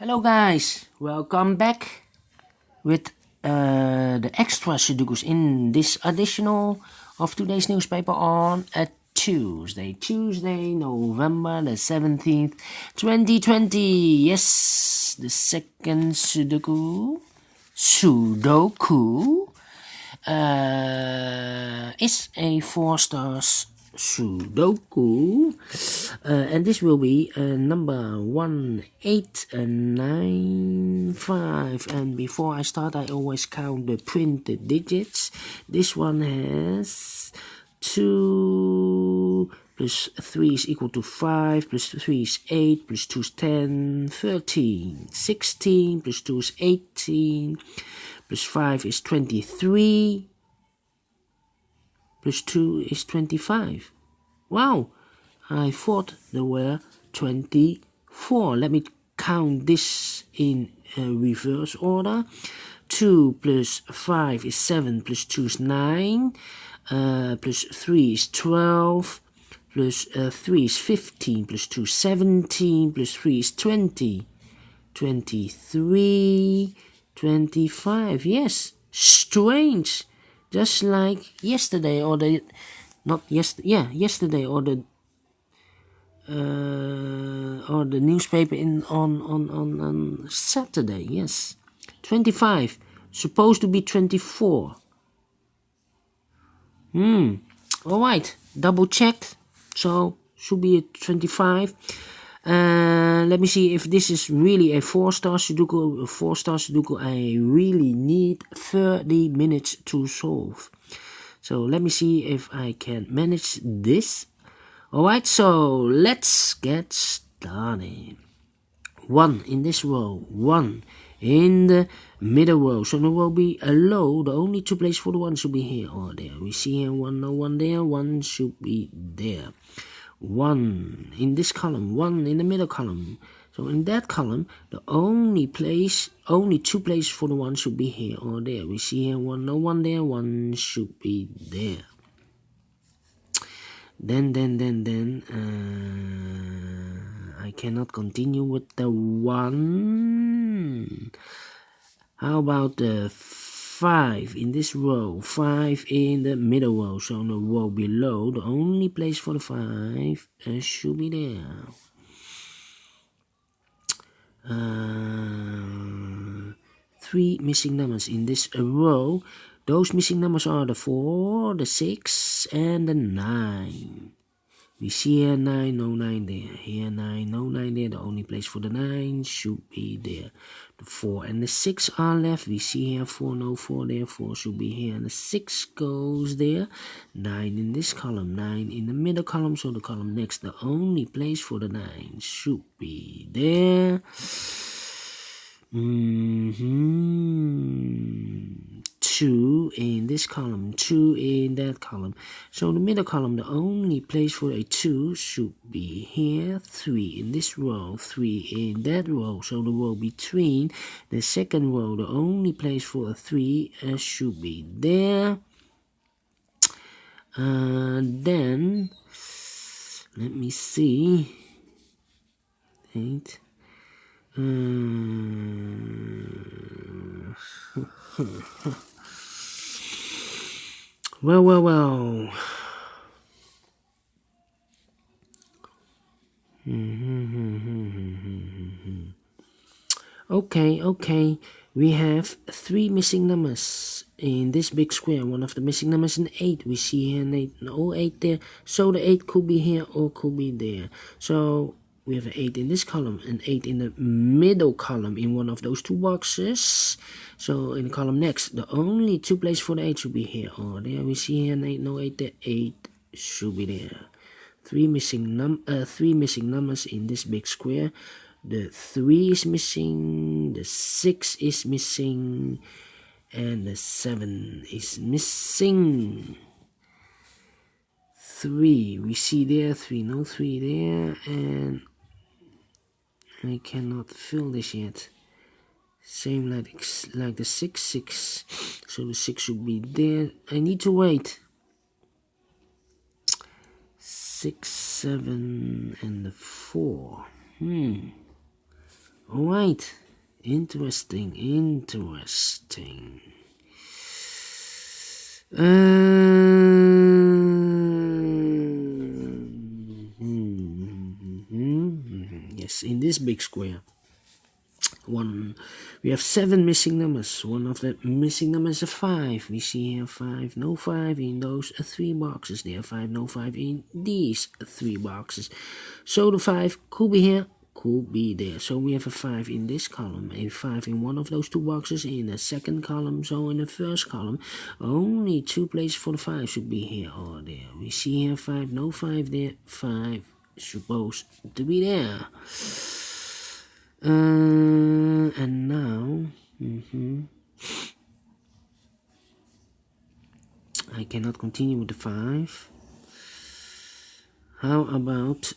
Hello guys, welcome back with the extra Sudokus in this additional of today's newspaper on a Tuesday, November the 17th, 2020. Yes, the second Sudoku is a 4 stars Sudoku, and this will be number 1895. And before I start, I always count the printed digits. This one has 2 plus 3 is equal to 5, plus 3 is 8, plus 2 is 10, 13, 16, plus 2 is 18, plus 5 is 23, plus 2 is 25. Wow, I thought there were 24. Let me count this in reverse order. 2 plus 5 is 7, plus 2 is 9, plus 3 is 12, plus 3 is 15, plus 2 is 17, plus 3 is 20, 23, 25. Yes, strange. Just like yesterday or the yesterday or the newspaper on Saturday. Yes, 25 supposed to be 24. All right, double checked, so should be a 25. Let me see if this is really a 4-star Sudoku. A 4-star Sudoku I really need 30 minutes to solve. So let me see if I can manage this. Alright, so let's get started. 1 in this row, 1 in the middle row. So there will be a low. The only 2 places for the 1 should be here or there. We see here 1, no 1 there, 1 should be there. 1 in this column, 1 in the middle column. So in that column, the only 2 places for the 1 should be here or there. We see here 1, no 1 there, 1 should be there. Then I cannot continue with the 1. How about the 5 in this row, 5 in the middle row, so in the row below, the only place for the 5 should be there. 3 missing numbers in this row. Those missing numbers are the 4, the 6, and the 9. We see here 9, no 9 there. Here 9, no 9 there. The only place for the 9 should be there. The 4 and the 6 are left. We see here 4, no 4 there. 4 should be here. And the 6 goes there. 9 in this column. 9 in the middle column. So the column next. The only place for the 9 should be there. 2 in this column, 2 in that column. So the middle column, the only place for a 2 should be here. 3 in this row, 3 in that row. So the row between the second row, the only place for a 3 should be there. Then let me see. 8. Well. Okay. We have 3 missing numbers in this big square. One of the missing numbers is an 8. We see here an 8, no 8 there. So the 8 could be here or could be there. So we have an 8 in this column, an 8 in the middle column in one of those 2 boxes. So in the column next, the only 2 places for the 8 should be here or there. We see here an 8, no 8 there. 8 should be there. 3 missing numbers in this big square. The 3 is missing, the 6 is missing, and the 7 is missing. 3, we see there, 3, no 3 there, and I cannot fill this yet. Same like the 6. So the 6 should be there. I need to wait. 6, 7, and the 4. Alright, interesting. Yes, in this big square, we have 7 missing numbers. One of the missing numbers is a 5. We see here 5, no 5 in those 3 boxes. There are 5, no 5 in these 3 boxes. So the 5 could be here, could be there. So we have a 5 in this column, a 5 in one of those 2 boxes in the second column. So in the first column, only 2 places for the 5 should be here or there. We see here 5, no 5 there, 5 supposed to be there. And now, I cannot continue with the 5. How about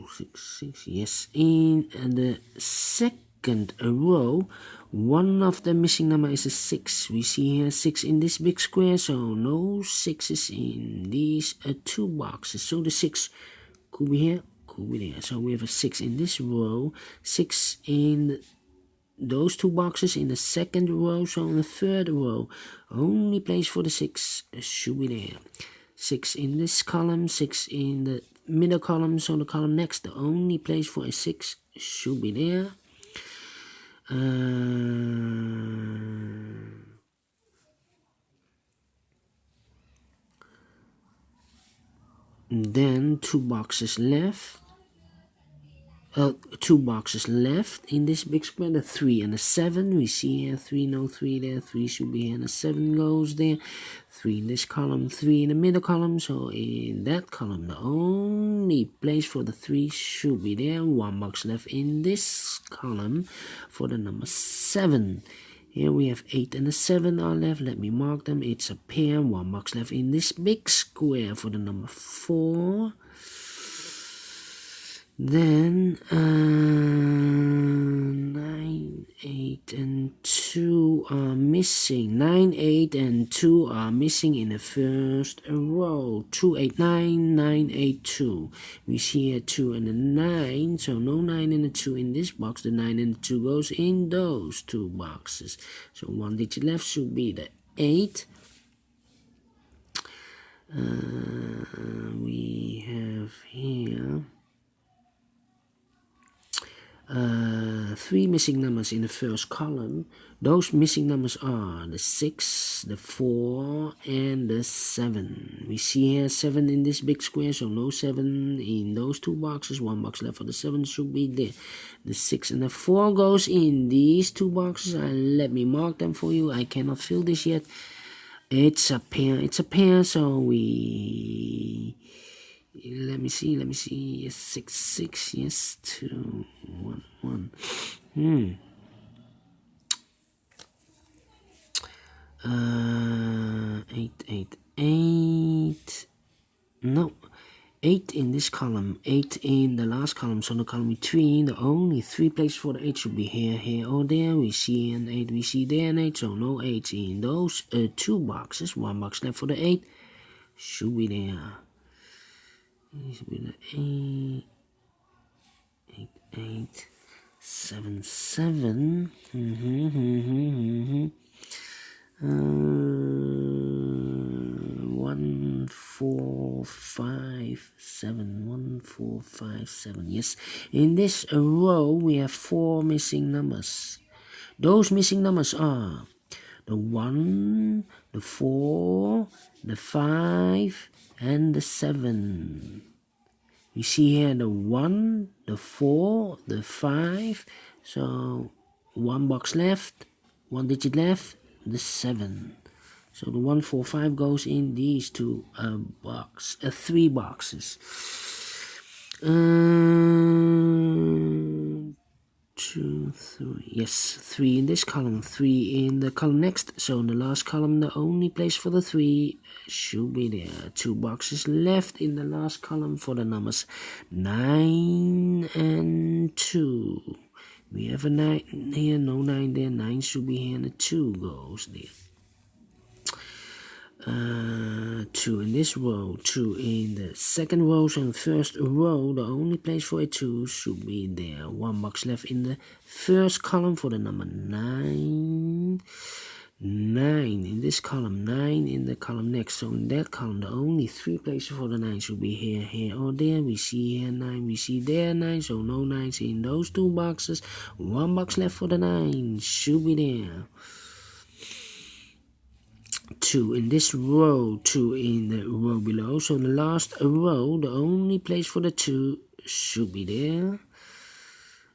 6? Yes, in the second row, one of the missing number is a 6. We see here 6 in this big square, so no 6s in these 2 boxes. So the 6 could be here, could be there. So we have a 6 in this row, 6 in those 2 boxes in the second row. So in the third row, only place for the 6 should be there. 6 in this column, 6 in the middle column, so the column next, the only place for a 6 should be there. Then 2 boxes left. 2 boxes left in this big square, the 3 and the 7. We see here 3, no 3 there, 3 should be here, and the 7 goes there. 3 in this column, 3 in the middle column, so in that column the only place for the 3 should be there. 1 box left in this column for the number 7. Here we have 8 and the 7 are left. Let me mark them. It's a pair. 1 box left in this big square for the number 4. Then 9, 8, and 2 are missing. 9, 8, and 2 are missing in the first row. 2, 8, 9, 9, 8, 2. We see here 2 and a 9, so no 9 and a 2 in this box. The 9 and the 2 goes in those 2 boxes. So 1 digit left should be the 8. We have here 3 missing numbers in the first column. Those missing numbers are the 6, the 4, and the 7. We see here 7 in this big square, so no 7 in those 2 boxes. 1 box left for the 7 should be there. The 6 and the 4 goes in these 2 boxes. Let me mark them for you. I cannot fill this yet. It's a pair, so we... Let me see, yes, 6, 6, yes, 2, 1, 1. 8, 8, 8. No, 8 in this column, 8 in the last column, so the column between, the only 3 places for the 8 should be here, here, or there. We see an 8, we see there an 8, so no 8 in those 2 boxes. 1 box left for the 8 should be there. It should be the 8, 8, 8, 7, 7. 1, 4, 5, 7. 1, 4, 5, 7. Yes, in this row we have 4 missing numbers. Those missing numbers are the 1, the 4, the 5, and the 7. We see here the 1, the 4, the 5. So 1 box left, 1 digit left, the 7. So the 1, 4, 5 goes in these 3 boxes. 2, 3. Yes, 3 in this column, 3 in the column next. So in the last column, the only place for the 3 should be there. 2 boxes left in the last column for the numbers 9 and 2. We have a 9 here, no 9 there. 9 should be here, and the 2 goes there. 2 in this row, 2 in the second row, so in the first row, the only place for a 2 should be there. 1 box left in the first column for the number 9. 9 in this column, 9 in the column next, so in that column, the only 3 places for the 9 should be here, here, or there. We see here 9, we see there 9, so no 9s in those 2 boxes. 1 box left for the 9 should be there. 2 in this row, 2 in the row below, so in the last row, the only place for the 2 should be there.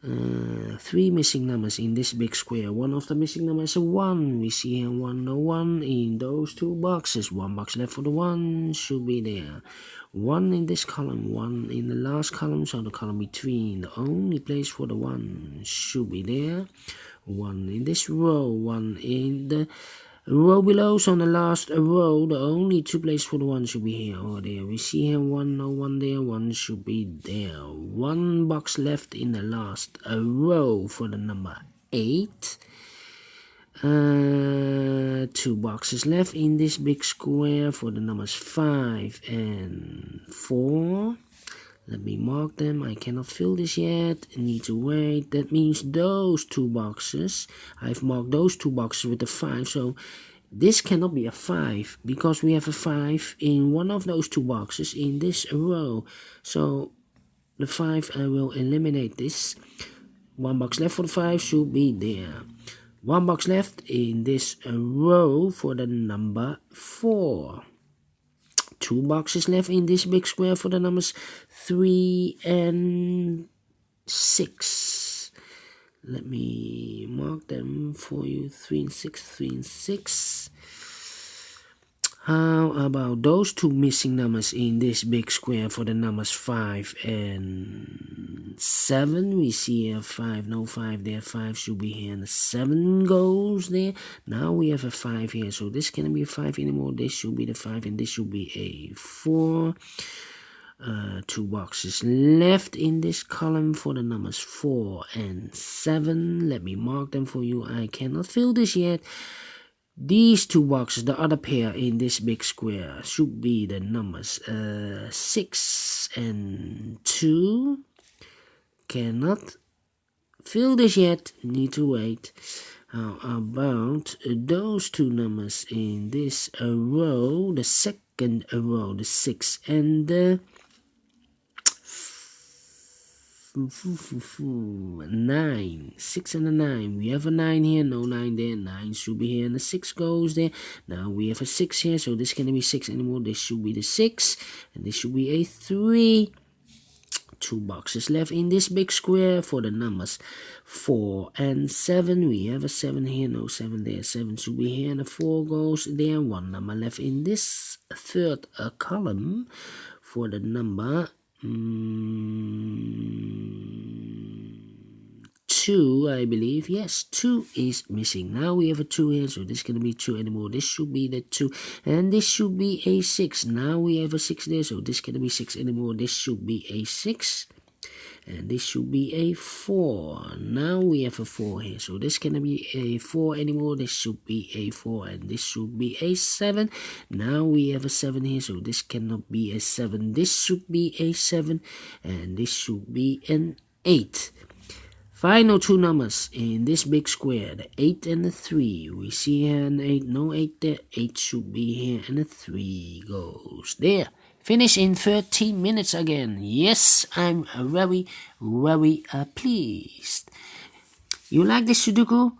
3 missing numbers in this big square. One of the missing numbers is a 1. We see here 1, no 1 in those 2 boxes. 1 box left for the 1 should be there. 1 in this column, 1 in the last column, so the column between. The only place for the 1 should be there. 1 in this row, 1 in the row below, so on the last row, the only 2 places for the 1 should be here or there. We see here 1, no 1 there, 1 should be there. 1 box left in the last row for the number 8. 2 boxes left in this big square for the numbers 5 and 4. Let me mark them. I cannot fill this yet. I need to wait. That means those 2 boxes. I've marked those 2 boxes with a 5. So this cannot be a 5 because we have a 5 in one of those 2 boxes in this row. So the 5, I will eliminate this. 1 box left for the 5 should be there. 1 box left in this row for the number 4. 2 boxes left in this big square for the numbers 3 and 6. Let me mark them for you. 3 and 6, 3 and 6. How about those 2 missing numbers in this big square for the numbers 5 and 7? We see here 5, no 5 there, 5 should be here, and the 7 goes there. Now we have a 5 here, so this cannot be a 5 anymore. This should be the 5, and this should be a 4. 2 boxes left in this column for the numbers 4 and 7. Let me mark them for you. I cannot fill this yet. These 2 boxes, the other pair in this big square, should be the numbers 6 and 2. Cannot fill this yet, need to wait. How about those 2 numbers in this row, the second row, the 6 and the 9. 6 and a 9. We have a 9 here, no 9 there. 9 should be here, and the 6 goes there. Now we have a 6 here, so this cannot be 6 anymore. This should be the 6, and this should be a 3. 2 boxes left in this big square for the numbers 4 and 7. We have a 7 here, no 7 there. 7 should be here, and the 4 goes there. 1 number left in this third column for the number 2, I believe. Yes, 2 is missing. Now we have a 2 here, so this cannot be 2 anymore. This should be the 2, and this should be a 6. Now we have a 6 there, so this cannot be 6 anymore. This should be a 6, and this should be a 4. Now we have a 4 here, so this cannot be a 4 anymore. This should be a 4, and this should be a 7. Now we have a 7 here, so this cannot be a 7. This should be a 7, and this should be an 8. Final 2 numbers in this big square, the 8 and the 3. We see here an 8, no 8 there. 8 should be here, and the 3 goes there. Finish in 13 minutes again. Yes, I'm very, very pleased. You like this Sudoku?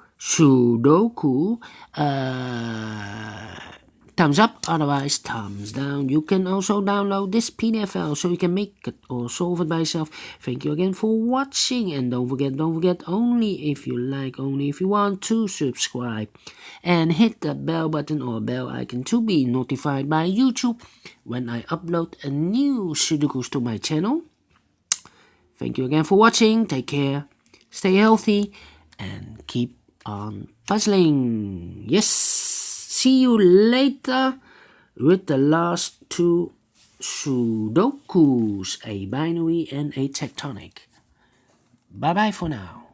Thumbs up, otherwise thumbs down. You can also download this PDF file so you can make it or solve it by yourself. Thank you again for watching, and don't forget, only if you like, only if you want to subscribe, and hit the bell button or bell icon to be notified by YouTube when I upload a new Sudokus to my channel. Thank you again for watching. Take care, stay healthy, and keep on puzzling. Yes. See you later with the last 2 Sudokus, a binary and a tectonic. Bye bye for now.